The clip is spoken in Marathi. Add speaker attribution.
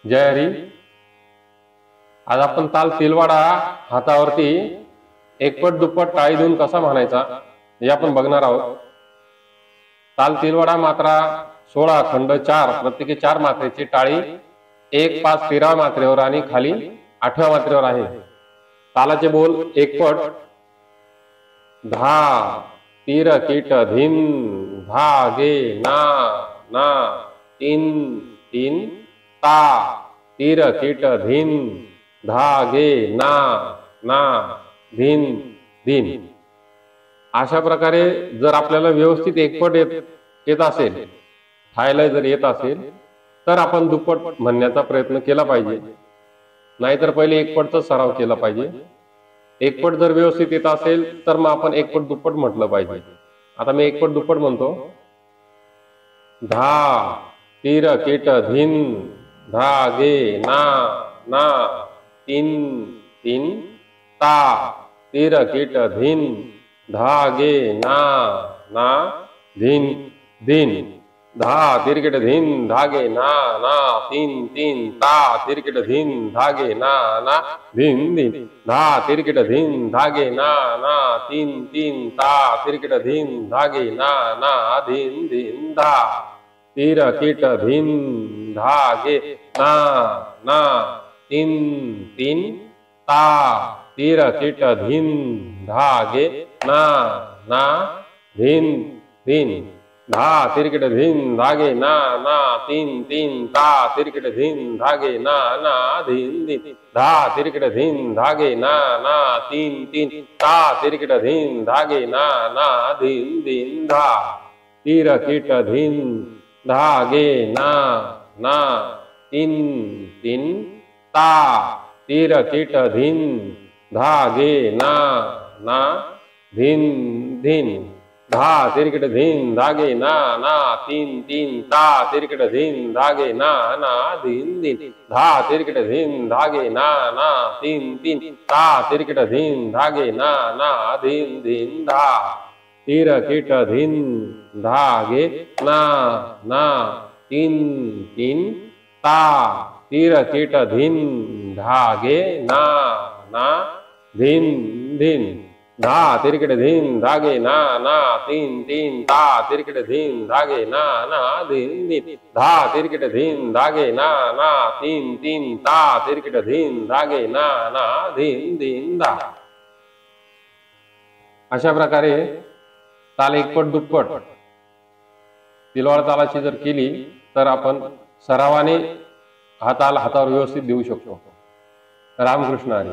Speaker 1: जय हरी. आज आपण ताल तिलवाडा हातावरती एकपट दुप्पट टाळी देऊन कसा म्हणायचा हे आपण बघणार आहोत. ताल तिलवाडा मात्रा 16 खंड 4 प्रत्येकी 4 मात्रेची टाळी 1 5 13 मात्रेवर आणि खाली 8व्या मात्रेवर आहे. तालाचे बोल एकपट धा तीर कीट धिन धा गे ना ना तीन तीन ता तीर कीट धिन धा गे ना ना धिन धिन. अशा प्रकारे जर आपल्याला व्यवस्थित एकपट येत असेल, ठायला जर येत असेल तर आपण दुप्पट म्हणण्याचा प्रयत्न केला पाहिजे. नाहीतर पहिले एकपटचा सराव केला पाहिजे. एकपट जर व्यवस्थित येत असेल तर मग आपण एकपट दुप्पट म्हटलं पाहिजे. आता मी एकपट दुप्पट म्हणतो. धा तीर कीट धिन धा गे ना ना तीन तीन ता तीर कीट धिन धा गे ना ना धिन धिन. धा तिरकिट धिन धागे ना ना तीन तीन ता तिरकिट धिन धागे ना ना धिन धिन. धा तिरकिट धिन धागे ना ना तीन तीन ता तिरकिट धिन धागे ना ना धिन धिन. धा तीर कीट धिन धागे ना ना तीन तीन ता तीर कीट धिन धागे ना ना धिन धिन. धा तिरकिट धिन धागे ना ना तीन तीन ता तिरकिट धिन धागे ना ना धिन धिन. धा तिरकिट धिन धागे ना ना तीन तीन ता तिरकिट धिन धागे ना ना धिन धिन. धा तीर कीट धिन धागे ना ना तीन तीन ता तीर कीट धिन धागे ना ना धिन धिन. धा तिरकिट धिन धागे ना ना तीन तीन ता तिरकिट धिन धागे ना ना धिन धिन. धा तिरकिट धिन धागे ना ना तीन तीन ता तिरकिट धिन धागे ना ना धिन धिन. धा तीर कीट धिन धागे ना ना तीन तीन ता तीर कीट धिन धागे ना ना धिन धिन. धा तिरकिट धिन धागे ना ना तीन तीन ता तिरकिट धिन धागे ना ना धिन धिन. धा तिरकिट धिन धागे ना ना तीन तीन ता तिरकिट धिन धागे ना ना धिन धिन. धा. अशा प्रकारे ताल एकपट दुप्पट तिलवाडा तालाची जर केली तर आपण सरावाने हा ताल हातावर व्यवस्थित देऊ शकतो. रामकृष्ण हरी.